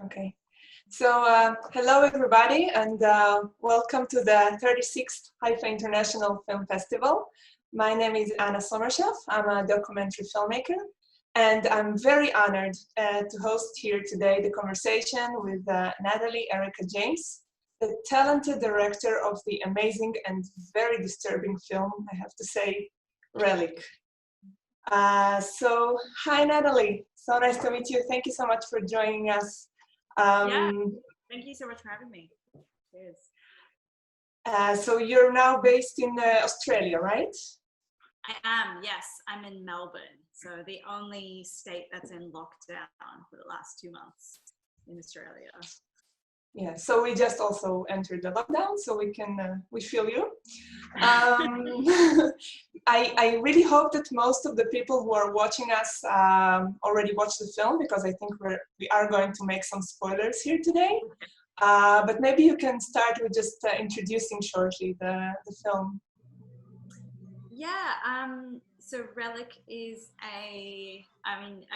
Okay. So, hello everybody, and welcome to the 36th Haifa International Film Festival. My name is Anna Sommershoff. I'm a documentary filmmaker, and I'm very honored to host here today the conversation with Natalie Erica James, the talented director of the amazing and very disturbing film, I have to say, Ralic. So, hi Natalie, so nice to meet you. Thank you so much for joining us. Yeah, thank you so much for having me. Cheers. So you're now based in Australia, right? I am, yes. I'm in Melbourne, so the only state that's in lockdown for the last 2 months in Australia. Yeah, so we just also entered the lockdown, so we feel you. I really hope that most of the people who are watching us already watched the film, because I think we are going to make some spoilers here today. But maybe you can start with just introducing shortly the film. Yeah, so Relic is I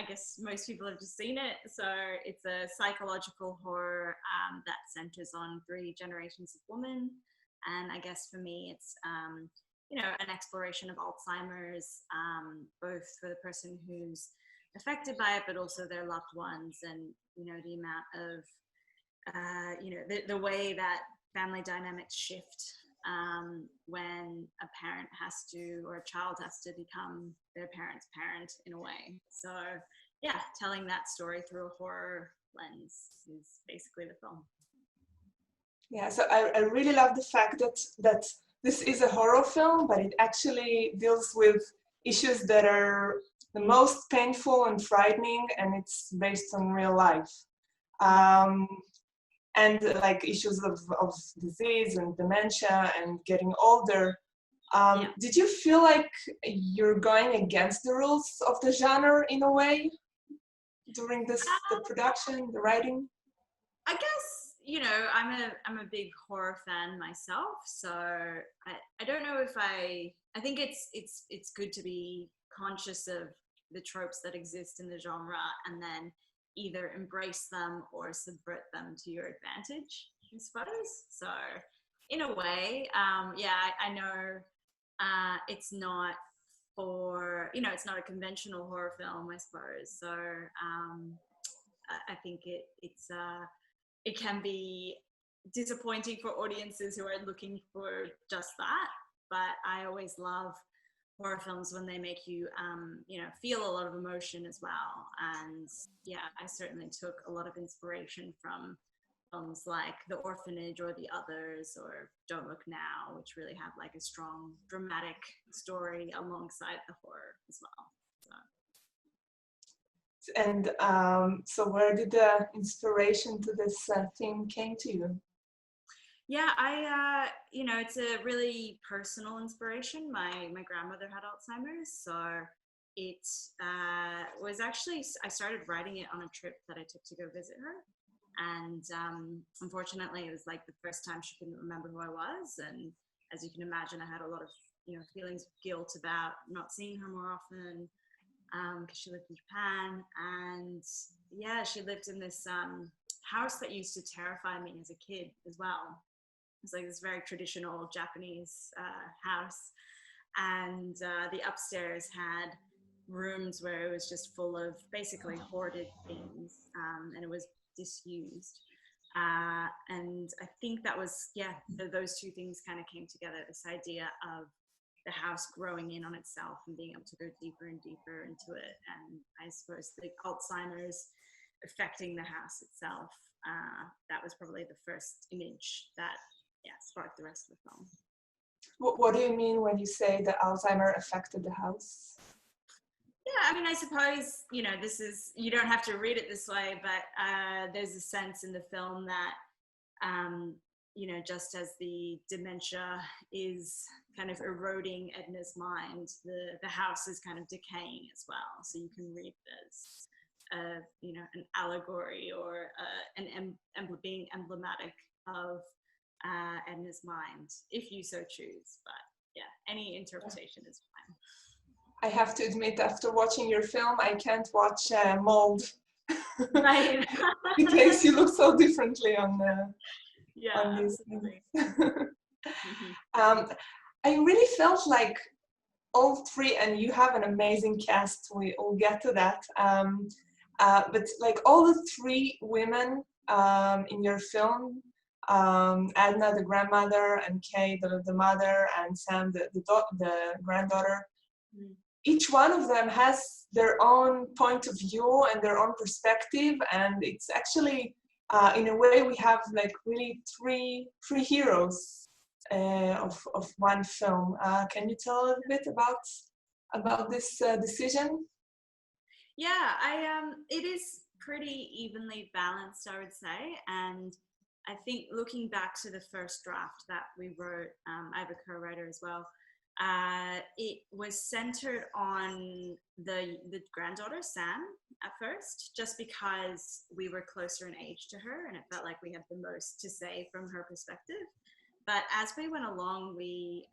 guess most people have just seen it. So it's a psychological horror that centers on 3 generations of women. And I guess for me, it's, an exploration of Alzheimer's, both for the person who's affected by it, but also their loved ones, and, the amount of, the way that family dynamics shift when a parent has to, or a child has to become their parent's parent in a way. So yeah, telling that story through a horror lens is basically the film. Yeah, so I really love the fact that this is a horror film, but it actually deals with issues that are the most painful and frightening, and it's based on real life. And like issues of disease and dementia and getting older. Yeah. Did you feel like you're going against the rules of the genre in a way during the production, the writing? I guess, I'm a big horror fan myself, so I don't know if I think it's good to be conscious of the tropes that exist in the genre and then either embrace them or subvert them to your advantage, I suppose. So in a way, I know it's not for, it's not a conventional horror film, I suppose. So I think it can be disappointing for audiences who are looking for just that. But I always love horror films when they make you, feel a lot of emotion as well. And yeah, I certainly took a lot of inspiration from films like The Orphanage or The Others or Don't Look Now, which really have like a strong dramatic story alongside the horror as well. And so where did the inspiration to this theme came to you? Yeah, it's a really personal inspiration. My grandmother had Alzheimer's, so it was actually, I started writing it on a trip that I took to go visit her. And unfortunately, it was like the first time she couldn't remember who I was. And as you can imagine, I had a lot of, feelings of guilt about not seeing her more often because she lived in Japan. And yeah, she lived in this house that used to terrify me as a kid as well. It's like this very traditional Japanese house, and the upstairs had rooms where it was just full of basically hoarded things, and it was disused. And I think that was, those 2 things kind of came together, this idea of the house growing in on itself and being able to go deeper and deeper into it. And I suppose the Alzheimer's affecting the house itself, that was probably the first image that sparked the rest of the film. What do you mean when you say that Alzheimer affected the house? Yeah, I mean, I suppose, this is, you don't have to read it this way, but there's a sense in the film that, just as the dementia is kind of eroding Edna's mind, the house is kind of decaying as well. So you can read this, an allegory or being emblematic of Edna's mind, if you so choose. But yeah, any interpretation is fine. I have to admit, after watching your film, I can't watch mold Right. In case you look so differently on these Absolutely. things. Mm-hmm. I really felt like all three, and you have an amazing cast, we'll get to that. But like all the three women in your film, Edna, the grandmother, and Kay, the mother, and Sam, the granddaughter, each one of them has their own point of view and their own perspective, and it's actually, in a way, we have like really three heroes of one film. Can you tell a little bit about this decision? Yeah, it is pretty evenly balanced, I would say, and I think looking back to the first draft that we wrote, I have a co-writer as well. It was centered on the granddaughter Sam at first, just because we were closer in age to her, and it felt like we had the most to say from her perspective. But as we went along, we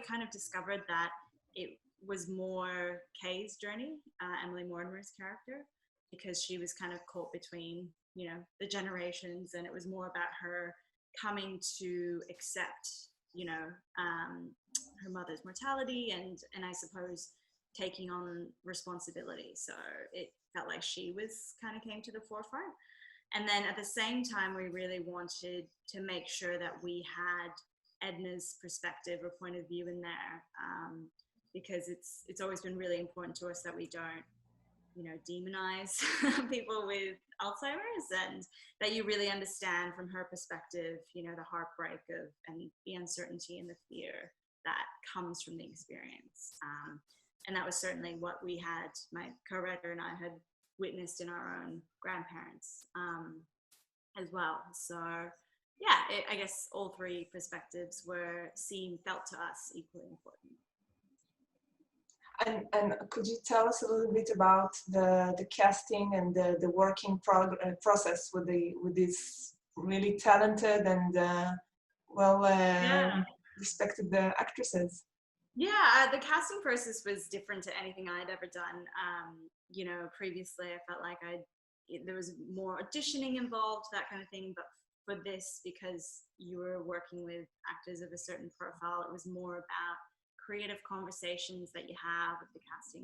kind of discovered that it was more Kay's journey, Emily Mortimer's character, because she was kind of caught between, the generations, and it was more about her coming to accept, her mother's mortality and I suppose taking on responsibility. So it felt like she was kind of came to the forefront. And then at the same time, we really wanted to make sure that we had Edna's perspective or point of view in there, because it's always been really important to us that we don't, demonize people with Alzheimer's, and that you really understand from her perspective, the heartbreak of and the uncertainty and the fear that comes from the experience. And that was certainly what we had, my co-writer and I had witnessed in our own grandparents as well. So yeah, I guess all three perspectives felt to us equally important. And could you tell us a little bit about the casting and the working process with these really talented and respected actresses? Yeah, the casting process was different to anything I'd ever done. Previously I felt like there was more auditioning involved, that kind of thing. But for this, because you were working with actors of a certain profile, it was more about creative conversations that you have with the casting,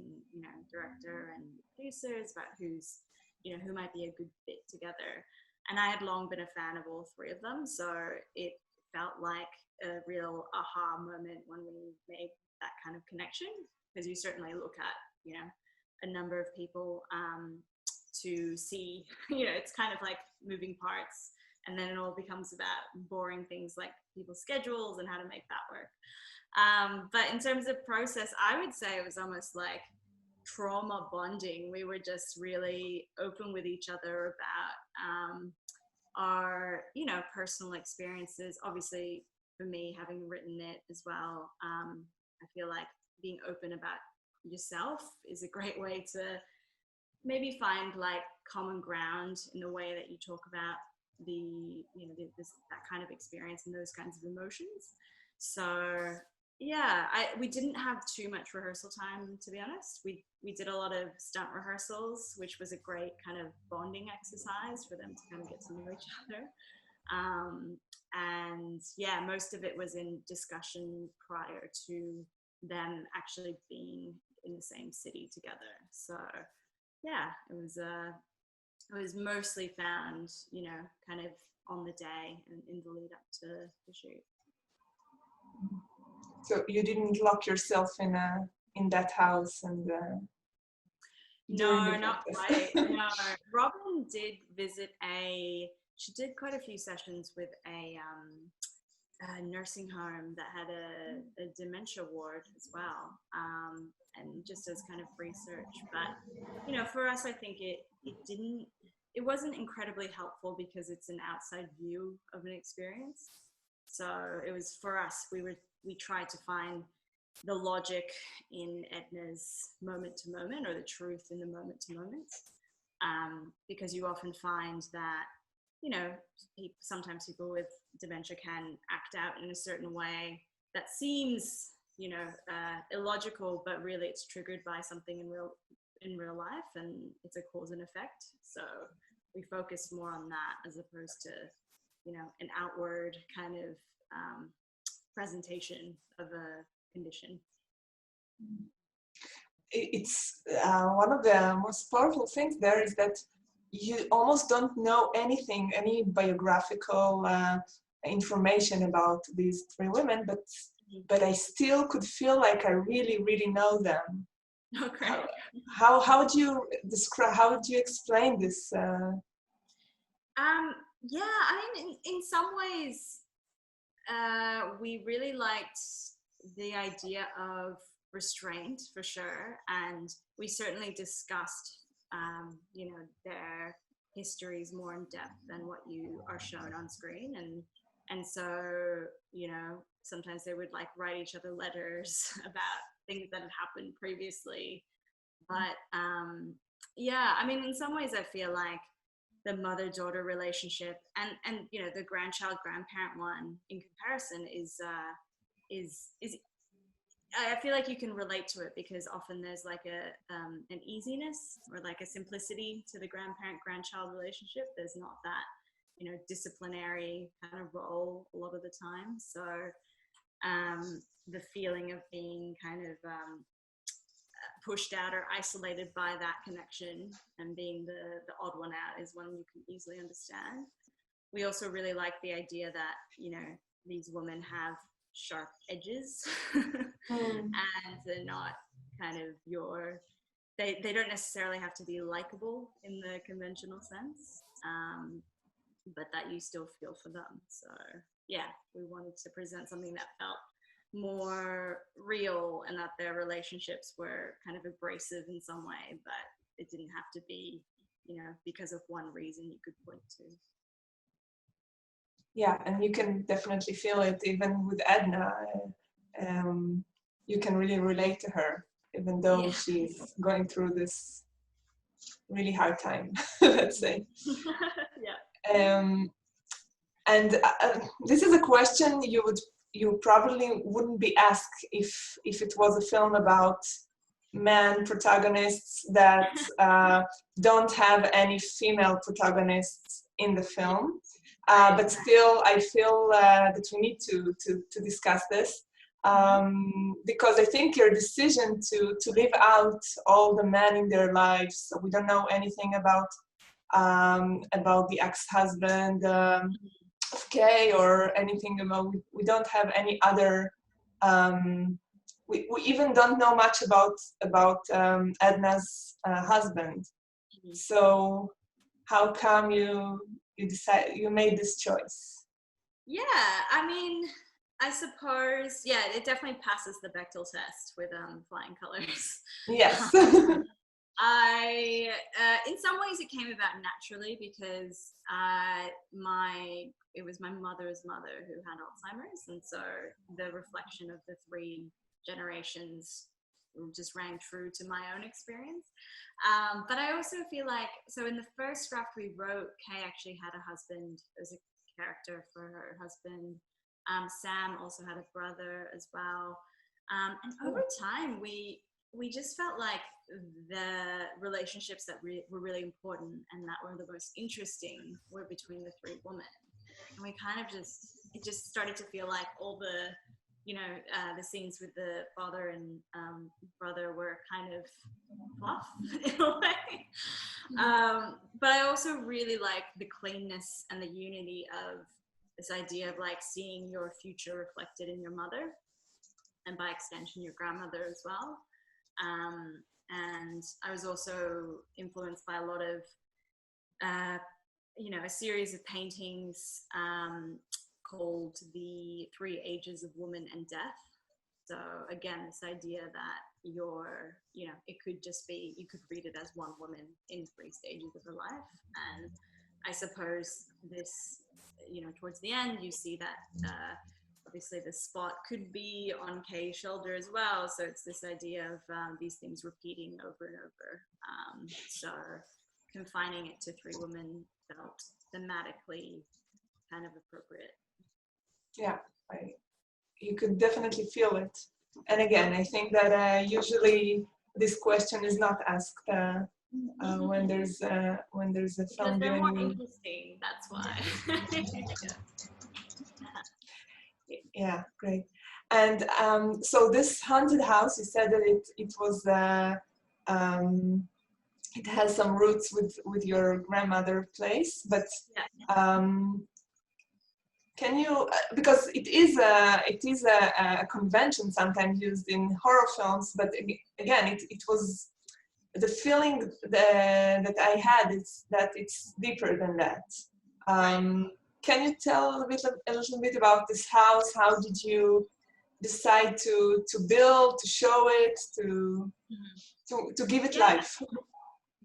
director and producers about who might be a good fit together. And I had long been a fan of all three of them, so it felt like a real aha moment when we made that kind of connection, because you certainly look at a number of people to see it's kind of like moving parts, and then it all becomes about boring things like people's schedules and how to make that work. But in terms of process, I would say it was almost like trauma bonding. We were just really open with each other about our personal experiences. Obviously for me, having written it as well, I feel like being open about yourself is a great way to maybe find like common ground in the way that you talk about that kind of experience and those kinds of emotions. So yeah, we didn't have too much rehearsal time, to be honest. We did a lot of stunt rehearsals, which was a great kind of bonding exercise for them to kind of get to know each other. And yeah, most of it was in discussion prior to them actually being in the same city together. So yeah, it was mostly found, kind of on the day and in the lead up to the shoot. So you didn't lock yourself in that house and no, not quite. No, Robin did visit she did quite a few sessions with a nursing home that had a dementia ward as well, and just as kind of research. But for us, I think it wasn't incredibly helpful because it's an outside view of an experience. So it was, for us, we tried to find the logic in Edna's moment to moment, or the truth in the moment to moment, because you often find that sometimes people with dementia can act out in a certain way that seems illogical, but really it's triggered by something in real life, and it's a cause and effect. So we focus more on that as opposed to, an outward kind of presentation of a condition. It's one of the most powerful things there is that you almost don't know anything, any biographical information about these three women, but I still could feel like I really, really know them. Okay. How do you describe? How do you explain this? Yeah, I mean, in some ways, we really liked the idea of restraint for sure, and we certainly discussed, their histories more in depth than what you are shown on screen, and so sometimes they would like write each other letters about things that had happened previously, but yeah, I mean, in some ways, I feel like the mother-daughter relationship and the grandchild-grandparent one in comparison is I feel like you can relate to it because often there's like an easiness or like a simplicity to the grandparent-grandchild relationship. There's not that disciplinary kind of role a lot of the time. So the feeling of being kind of pushed out or isolated by that connection and being the odd one out is one you can easily understand. We also really like the idea that these women have sharp edges and they're not kind of they don't necessarily have to be likable in the conventional sense, but that you still feel for them. So yeah, we wanted to present something that felt more real and that their relationships were kind of abrasive in some way, but it didn't have to be, because of one reason you could point to. Yeah, and you can definitely feel it even with Edna. You can really relate to her, even though she's going through this really hard time, let's say. Yeah. And this is a question you probably wouldn't be asked if it was a film about man protagonists that don't have any female protagonists in the film. But still, I feel that we need to discuss this because I think your decision to leave out all the men in their lives, so we don't know anything about the ex-husband of Kay or anything about. We don't have any other. We even don't know much about Edna's husband. So how come you made this choice? Yeah, I mean, I suppose, it definitely passes the Bechdel test with flying colors. Yes. In some ways it came about naturally because it was my mother's mother who had Alzheimer's, and so the reflection of the three generations just rang true to my own experience. But I also feel like, so in the first draft we wrote, Kay actually had a husband as a character for her husband. Sam also had a brother as well. And over time, we just felt like the relationships that were really important and that were the most interesting were between the three women. And we kind of it just started to feel like all the, the scenes with the father and brother were kind of fluff in a way. But I also really like the cleanness and the unity of this idea of like seeing your future reflected in your mother and by extension your grandmother as well. And I was also influenced by a lot of, a series of paintings called The Three Ages of Woman and Death. So again, this idea that it could just be, you could read it as one woman in three stages of her life. And I suppose this, towards the end, you see that obviously the spot could be on Kay's shoulder as well. So it's this idea of these things repeating over and over. So confining it to three women felt thematically kind of appropriate. Yeah, you could definitely feel it. And again, I think that usually this question is not asked when there's a film because they're more viewing. interesting, that's why. Yeah, great. And so this haunted house, you said that it was it has some roots with your grandmother place, but can you, because it is a convention sometimes used in horror films, but again, it was the feeling that I had is that it's deeper than that. Can you tell a little bit about this house? How did you decide to build, to show it, to give it life?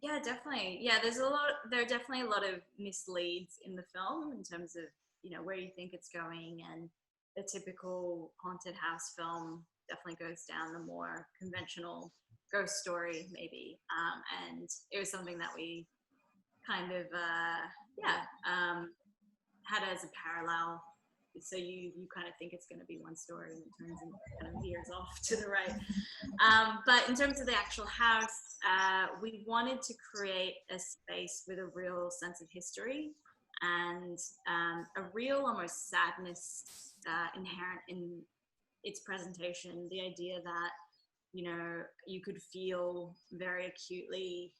Yeah, definitely. Yeah, there are definitely a lot of misleads in the film in terms of, you know, where you think it's going, and the typical haunted house film definitely goes down the more conventional ghost story maybe. And it was something that we kind of, had as a parallel. So you kind of think it's going to be one story and it turns and kind of veers off to the right. But in terms of the actual house, we wanted to create a space with a real sense of history and a real almost sadness inherent in its presentation. The idea that, you know, you could feel very acutely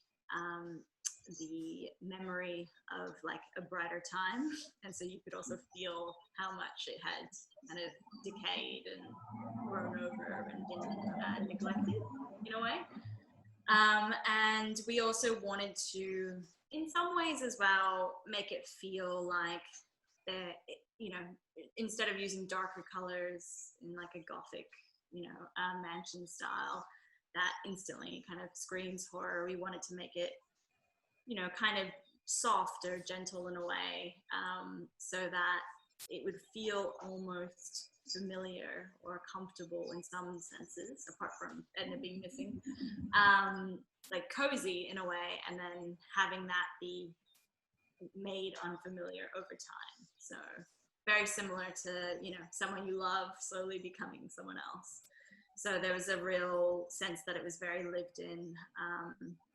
the memory of like a brighter time, and so you could also feel how much it had kind of decayed and grown over and been neglected in a way. And we also wanted to, in some ways as well, make it feel like that, you know, instead of using darker colors in like a gothic, you know, mansion style that instantly kind of screams horror, we wanted to make it, you know, kind of soft or gentle in a way, so that it would feel almost familiar or comfortable in some senses, apart from Edna being missing, like cozy in a way, and then having that be made unfamiliar over time. So very similar to, you know, someone you love slowly becoming someone else. So there was a real sense that it was very lived in,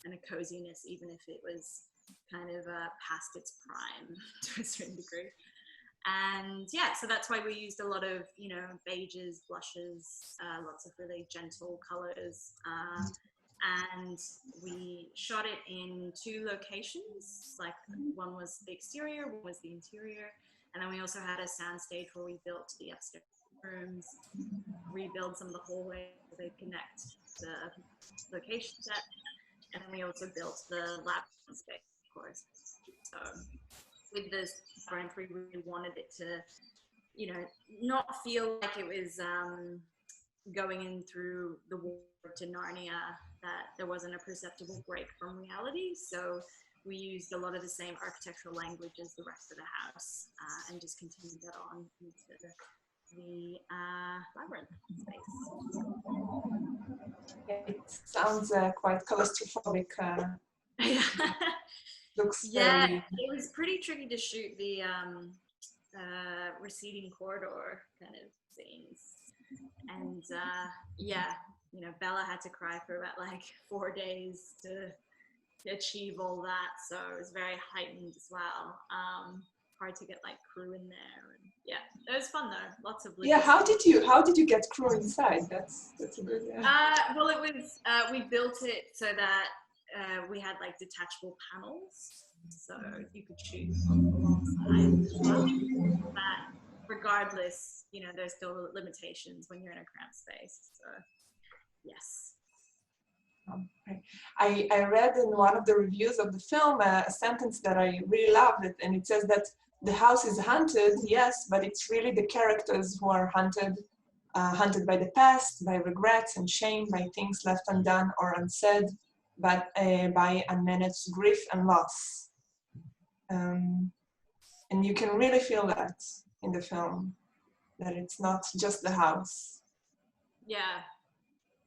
and a coziness, even if it was kind of past its prime to a certain degree. And yeah, so that's why we used a lot of, you know, beiges, blushes, lots of really gentle colors. And we shot it in 2 locations, like one was the exterior, one was the interior. And then we also had a soundstage where we built the upstairs rooms, rebuild some of the hallways so they connect the location set. And then we also built the lab space, of course. So with this labyrinth, we really wanted it to, you know, not feel like it was going in through the wall to Narnia, that there wasn't a perceptible break from reality. So we used a lot of the same architectural language as the rest of the house, and just continued that on into the labyrinth space. It sounds quite claustrophobic. Looks yeah, very... it was pretty tricky to shoot the receding corridor kind of scenes, and yeah, you know, Bella had to cry for about like 4 days to achieve all that, so it was very heightened as well. Hard to get like crew in there, and yeah, it was fun though. Lots of how did you get crew inside? That's a good. Well, it was we built it so that we had like detachable panels, so you could shoot alongside as well. But regardless, you know, there's still limitations when you're in a cramped space. So yes. I read in one of the reviews of the film a sentence that I really loved it, and it says that the house is haunted, yes, but it's really the characters who are haunted by the past, by regrets and shame, by things left undone or unsaid, but by unmanaged grief and loss. And you can really feel that in the film, that it's not just the house. Yeah,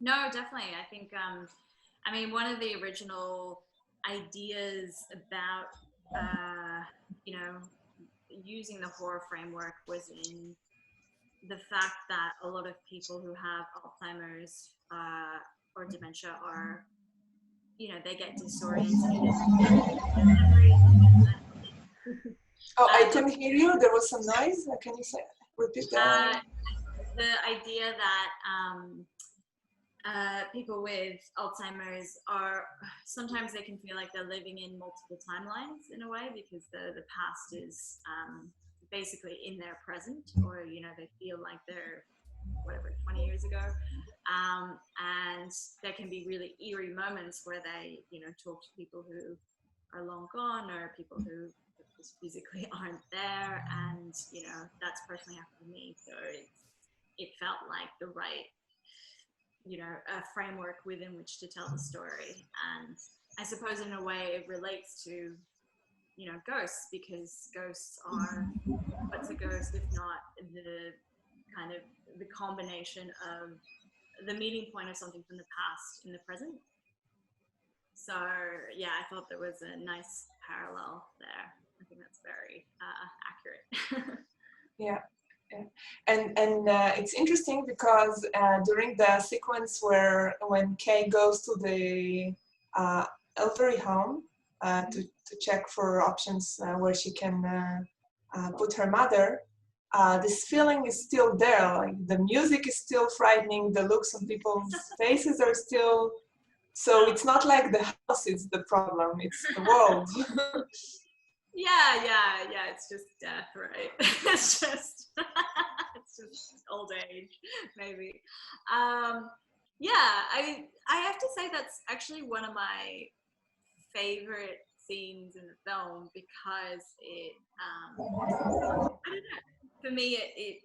no, definitely. I think, I mean, one of the original ideas about, you know, using the horror framework was in the fact that a lot of people who have Alzheimer's or dementia are, you know, they get disoriented. Oh, I can hear you. There was some noise. Can you repeat that? The idea that people with Alzheimer's are sometimes they can feel like they're living in multiple timelines in a way, because the past is basically in their present, or you know, they feel like they're whatever 20 years ago, and there can be really eerie moments where they, you know, talk to people who are long gone or people who just physically aren't there, and you know, that's personally happened to me. So it felt like the right, you know, a framework within which to tell the story. And I suppose in a way it relates to, you know, ghosts, because ghosts are, what's a ghost if not the kind of the combination of the meeting point of something from the past in the present. So yeah, I thought there was a nice parallel there. I think that's very accurate. Yeah. And it's interesting because during the sequence when Kay goes to the elderly home to check for options where she can put her mother, this feeling is still there. Like the music is still frightening, the looks on people's faces are still. So it's not like the house is the problem; it's the world. Yeah. It's just death, right? It's just old age, maybe. Yeah, I have to say that's actually one of my favorite scenes in the film, because it I don't know, for me it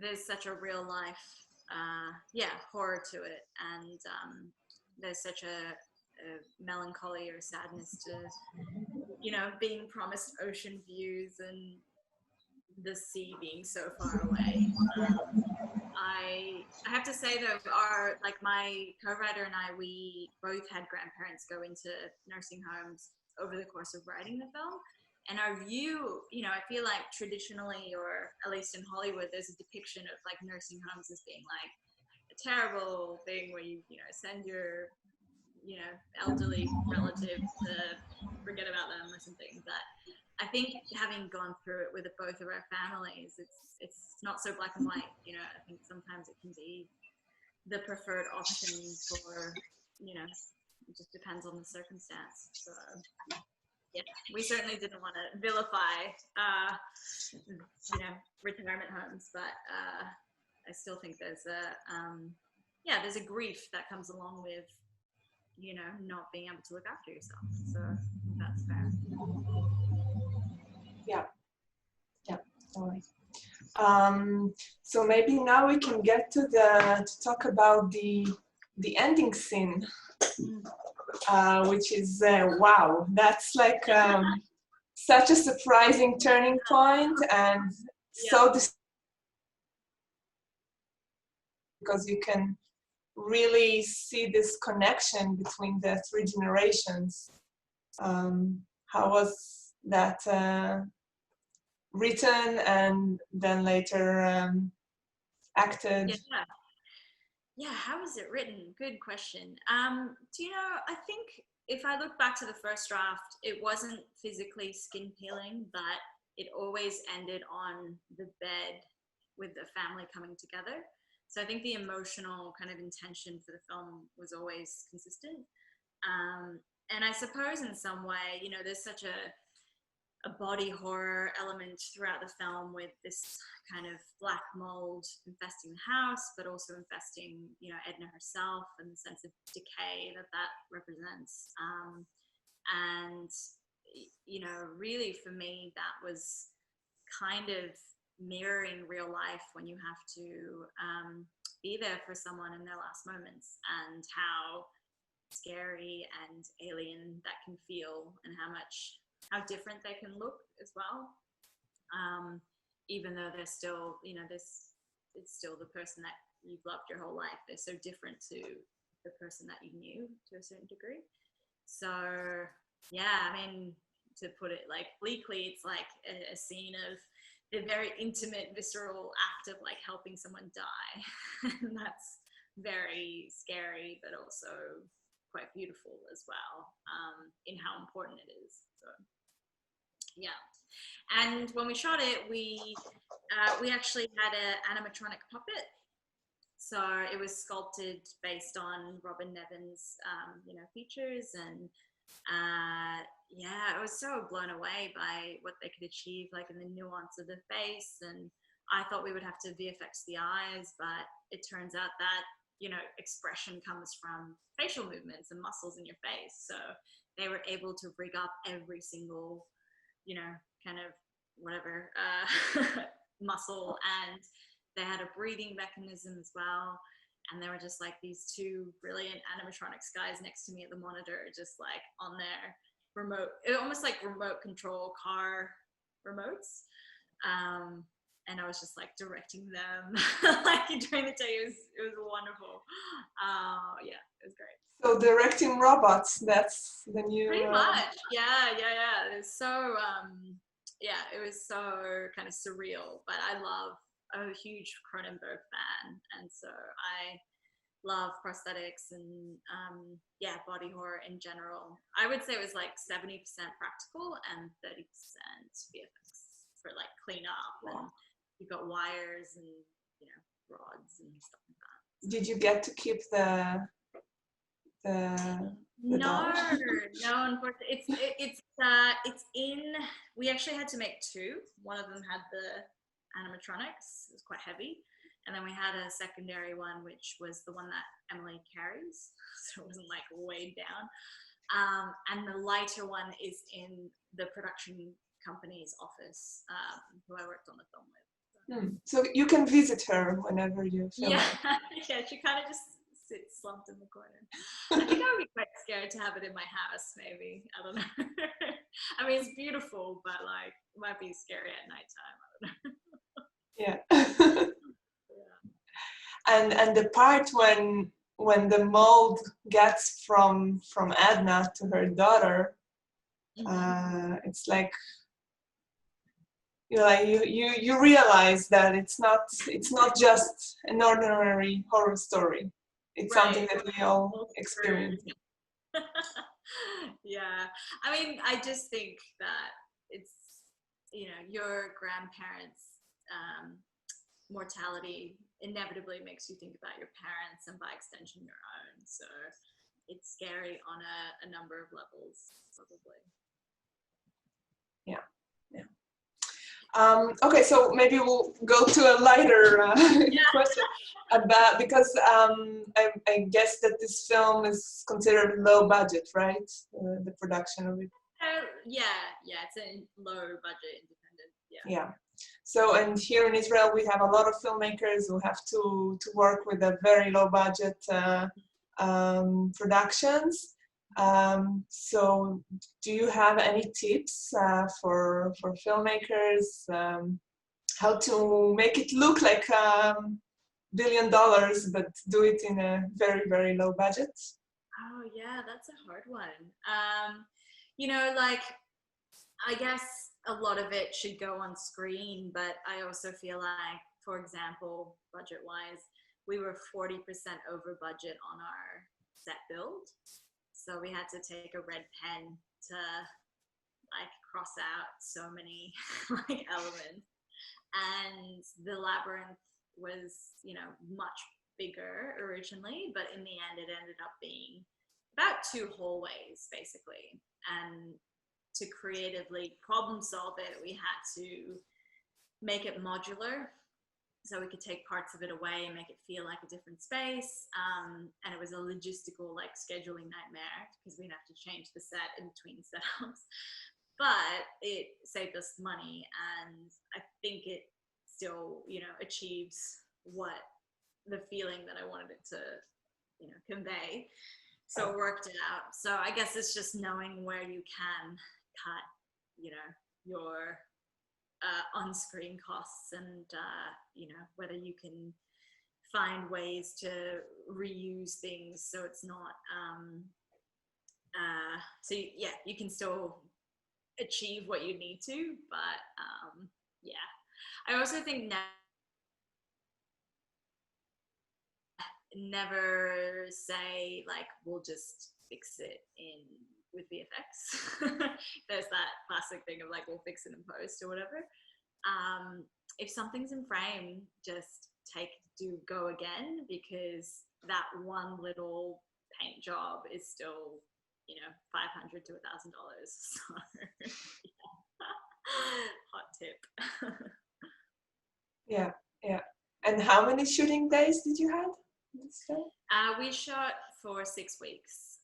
there's such a real life horror to it, and there's such a melancholy or sadness to, you know, being promised ocean views and the sea being so far away. I have to say though, my co-writer and I, we both had grandparents go into nursing homes over the course of writing the film. And our view, you know, I feel like traditionally, or at least in Hollywood, there's a depiction of like nursing homes as being like a terrible thing where you know, send your, you know, elderly relative to forget about them or something. But I think having gone through it with both of our families, it's not so black and white. You know, I think sometimes it can be the preferred option for, you know, it just depends on the circumstance. So yeah, we certainly didn't want to vilify, you know, retirement homes, but I still think there's there's a grief that comes along with, you know, not being able to look after yourself. So that's fair. Yeah, totally. So maybe now we can get to talk about the ending scene, which is wow, that's like such a surprising turning point, and so because you can really see this connection between the three generations. How was that written and then later acted? Yeah, how was it written? Good question. Do you know, I think if I look back to the first draft, it wasn't physically skin peeling, but it always ended on the bed with the family coming together. So I think the emotional kind of intention for the film was always consistent. And I suppose in some way, you know, there's such a body horror element throughout the film, with this kind of black mold infesting the house, but also infesting, you know, Edna herself, and the sense of decay that represents. And, you know, really for me, that was kind of mirroring real life when you have to be there for someone in their last moments, and how scary and alien that can feel, and how different they can look as well. Even though they're still, you know, it's still the person that you've loved your whole life. They're so different to the person that you knew to a certain degree. So yeah, I mean, to put it like bleakly, it's like a scene of the very intimate, visceral act of like helping someone die. And very scary, but also quite beautiful as well, in how important it is. So yeah. And when we shot it, we actually had an animatronic puppet. So it was sculpted based on Robin Nevins, features, and I was so blown away by what they could achieve, like in the nuance of the face. And I thought we would have to VFX the eyes, but it turns out that expression comes from facial movements and muscles in your face. So they were able to rig up every single, kind of whatever muscle, and they had a breathing mechanism as well. And there were just like these two brilliant animatronics guys next to me at the monitor, just like on their remote, almost like remote control car remotes. And I was just like directing them like during the day. It was wonderful. Yeah, it was great. So directing robots, that's the new... Pretty much, yeah. It was so, it was so kind of surreal, but I'm a huge Cronenberg fan, and so I love prosthetics and body horror in general. I would say it was like 70% practical and 30% VFX for like cleanup. Wow. And you've got wires and rods and stuff like that. Did you get to keep the no, unfortunately, it's in. We actually had to make two. One of them had the animatronics. It was quite heavy, and then we had a secondary one, which was the one that Emily carries, so it wasn't like weighed down. And the lighter one is in the production company's office, who I worked on the film with. So you can visit her whenever you film. Yeah, she kind of just sits slumped in the corner. I think I would be quite scared to have it in my house, maybe. I don't know. I mean, it's beautiful, but like, it might be scary at nighttime. I don't know. Yeah. And the part when the mold gets from Edna to her daughter, it's like, you realize that it's not just an ordinary horror story. It's right. Something that we all experience. Yeah, I mean, I just think that it's your grandparents' mortality inevitably makes you think about your parents and by extension your own. So it's scary on a number of levels, probably. Yeah. Okay, so maybe we'll go to a lighter question about, because I guess that this film is considered low budget, right? The production of it. Yeah, it's a low budget independent. Yeah. So, and here in Israel, we have a lot of filmmakers who have to work with a very low budget productions. So do you have any tips for filmmakers, how to make it look like $1 billion, but do it in a very, very low budget? Oh yeah, that's a hard one. Like, I guess a lot of it should go on screen, but I also feel like, for example, budget-wise, we were 40% over budget on our set build. So we had to take a red pen to like cross out so many like elements. And the labyrinth was, much bigger originally, but in the end it ended up being about 2 hallways basically. And to creatively problem solve it, we had to make it modular. So we could take parts of it away and make it feel like a different space. And it was a logistical, like, scheduling nightmare because we'd have to change the set in between setups. But it saved us money, and I think it still, achieves what the feeling that I wanted it to, convey. So it worked it out. So I guess it's just knowing where you can cut, your on-screen costs, and whether you can find ways to reuse things so it's not you can still achieve what you need to, but I also think never say like we'll just fix it in with VFX. There's that classic thing of like we'll fix it in post or whatever. If something's in frame, just go again, because that one little paint job is still, $500 to $1,000. So hot tip. Yeah, yeah. And how many shooting days did you have? We shot for 6 weeks,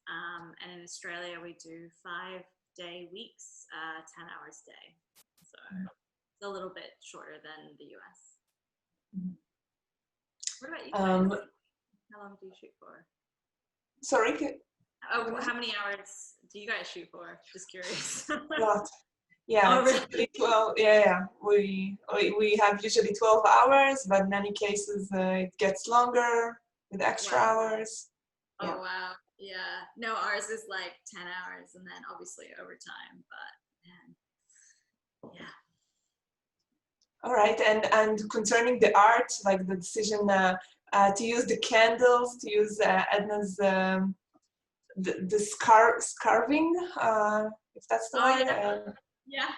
and in Australia we do 5-day weeks, 10 hours a day. So it's a little bit shorter than the US. What about you guys? How long do you shoot for? Sorry? How many hours do you guys shoot for? Just curious. A lot. Yeah, really? 12. Yeah. We have usually 12 hours, but in many cases it gets longer with extra hours. Oh, yeah. Wow. Yeah. No, ours is like 10 hours and then obviously overtime, but man, yeah. All right. And concerning the art, like the decision to use the candles, to use Edna's the carving, if that's the way. Yeah.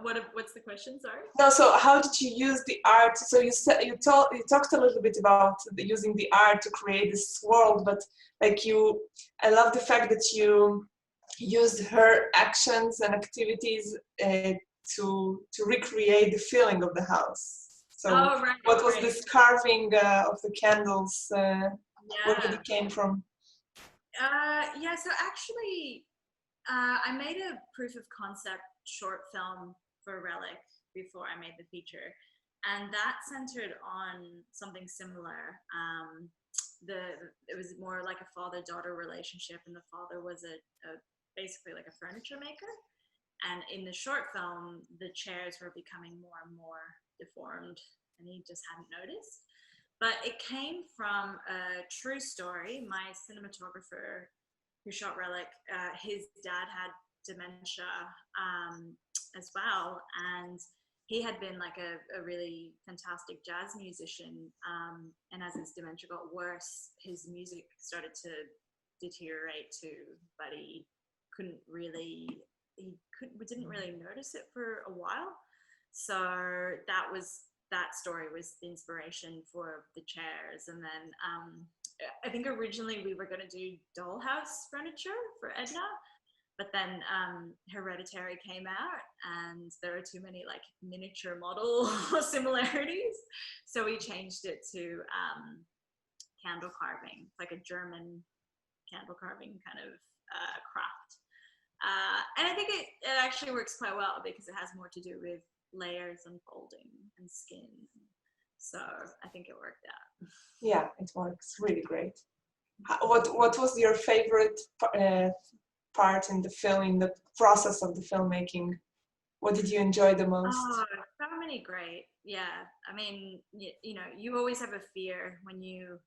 What's the question? Sorry. No. So how did you use the art? So you talked a little bit about using the art to create this world, but like I love the fact that you used her actions and activities to recreate the feeling of the house. So what was this carving of the candles? Where did it came from? So actually, I made a proof of concept short film for Ralic before I made the feature, and that centered on something similar. It was more like a father-daughter relationship, and the father was basically like a furniture maker. And in the short film, the chairs were becoming more and more deformed, and he just hadn't noticed. But it came from a true story. My cinematographer who shot Ralic, his dad had dementia as well. And he had been like a really fantastic jazz musician. And as his dementia got worse, his music started to deteriorate too, but he didn't really notice it for a while. So that story was the inspiration for the chairs. And then I think originally we were going to do dollhouse furniture for Edna, but then Hereditary came out and there are too many like miniature model similarities. So we changed it to candle carving, like a German candle carving kind of craft. And I think it actually works quite well because it has more to do with layers and folding and skin. So I think it worked out. Yeah, it works really great. What was your favorite part in the film, in the process of the filmmaking? What did you enjoy the most? Oh, so many great. Yeah. I mean, you always have a fear when you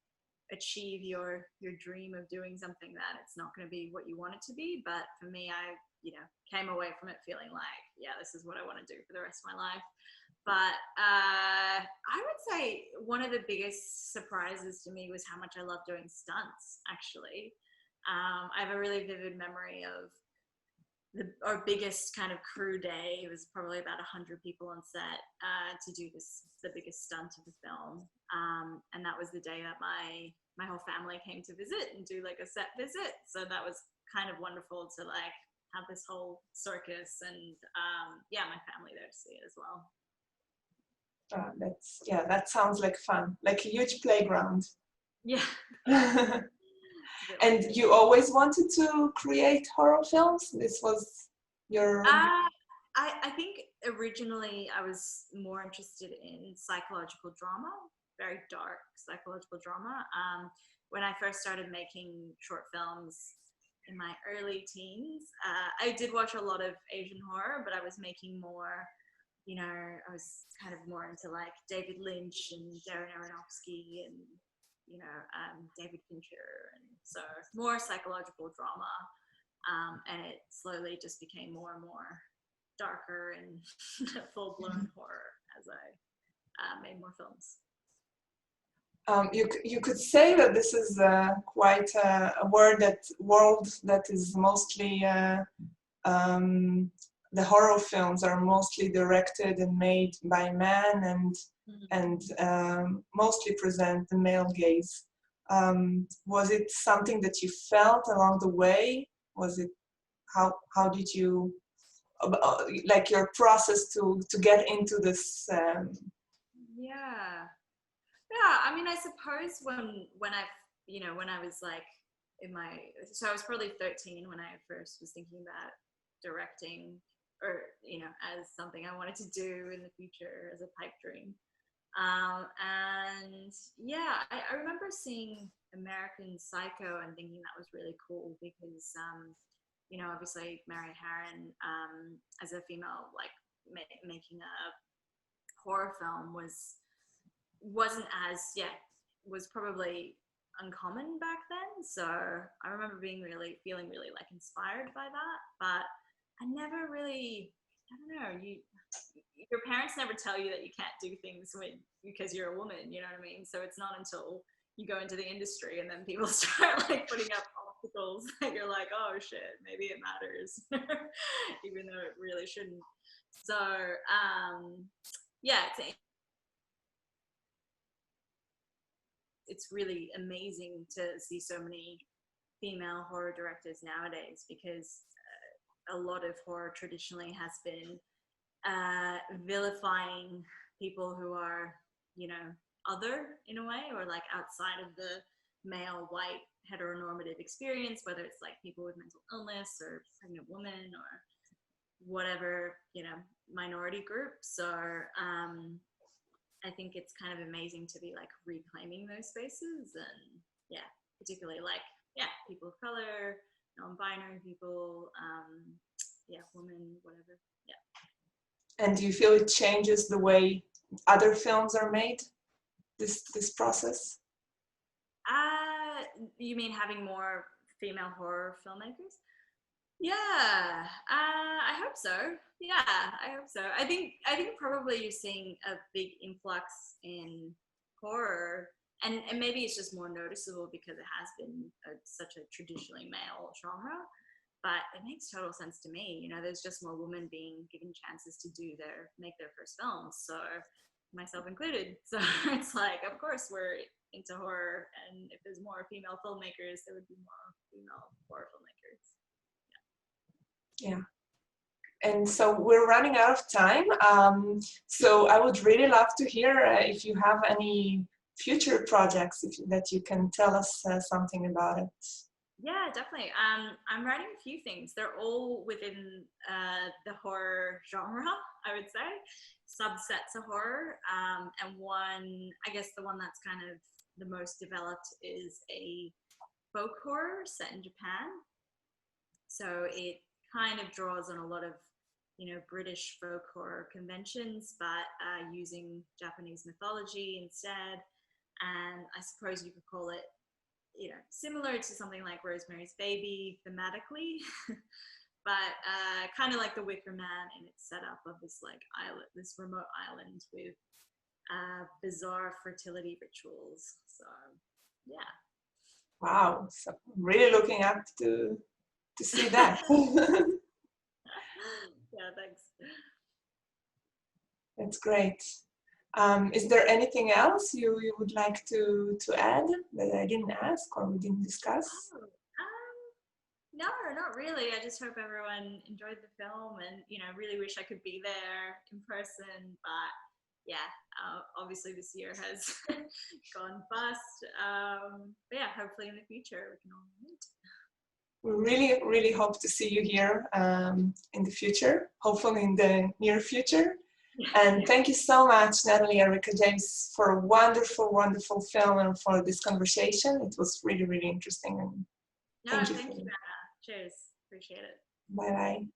achieve your dream of doing something that it's not going to be what you want it to be. But for me, I came away from it feeling like, yeah, this is what I want to do for the rest of my life. But I would say one of the biggest surprises to me was how much I love doing stunts, actually. I have a really vivid memory of our biggest kind of crew day. It was probably about 100 people on set to do the biggest stunt of the film. And that was the day that my whole family came to visit and do like a set visit. So that was kind of wonderful to like have this whole circus and my family there to see it as well. That sounds like fun, like a huge playground. Yeah. And you always wanted to create horror films? This was your... I think originally I was more interested in psychological drama, very dark psychological drama. When I first started making short films in my early teens, I did watch a lot of Asian horror, but I was making more, I was kind of more into like David Lynch and Darren Aronofsky and David Fincher, and so more psychological drama, and it slowly just became more and more darker and full-blown horror as I made more films. You could say that this is quite a world that is mostly the horror films are mostly directed and made by men and mostly present the male gaze. Was it something that you felt along the way? Was it how did you like your process to get into this? Yeah. Yeah, I mean, I suppose when I was like so I was probably 13 when I first was thinking about directing, or as something I wanted to do in the future as a pipe dream. And yeah, I remember seeing American Psycho and thinking that was really cool because obviously Mary Harron as a female, like making a horror film wasn't as was probably uncommon back then. So I remember feeling really like inspired by that, but I never really, I don't know, your parents never tell you that you can't do things because you're a woman, you know what I mean? So it's not until you go into the industry and then people start like putting up obstacles that you're like, oh shit, maybe it matters, even though it really shouldn't. So it's really amazing to see so many female horror directors nowadays, because a lot of horror traditionally has been vilifying people who are, other in a way, or like outside of the male white heteronormative experience, whether it's like people with mental illness or pregnant women or whatever, minority group. So I think it's kind of amazing to be like reclaiming those spaces, and particularly like people of color, non-binary people, women, whatever. And do you feel it changes the way other films are made, this process? You mean having more female horror filmmakers? Yeah, I hope so. Yeah, I hope so. I think probably you're seeing a big influx in horror, and maybe it's just more noticeable because it has been such a traditionally male genre. But it makes total sense to me. There's just more women being given chances to make their first films. So myself included. So it's like, of course we're into horror, and if there's more female filmmakers, there would be more female horror filmmakers. Yeah. And so we're running out of time. So I would really love to hear if you have any future projects that you can tell us something about it. Yeah, definitely. I'm writing a few things. They're all within the horror genre, I would say, subsets of horror. And one, I guess the one that's kind of the most developed is a folk horror set in Japan. So it kind of draws on a lot of, British folk horror conventions, but using Japanese mythology instead. And I suppose you could call it, similar to something like Rosemary's Baby thematically, but kind of like The Wicker Man in its setup of this like island, this remote island with bizarre fertility rituals. So, yeah. Wow, so I'm really looking up to see that. Yeah, thanks. That's great. Is there anything else you would like to add that I didn't ask or we didn't discuss? No, not really. I just hope everyone enjoyed the film, and really wish I could be there in person, but obviously this year has gone bust. But yeah, hopefully in the future we can all meet. We really, really hope to see you here in the future, hopefully in the near future. And thank you so much, Natalie Erica James, for a wonderful, wonderful film and for this conversation. It was really, really interesting. And thank you, Anna. Cheers. Appreciate it. Bye-bye.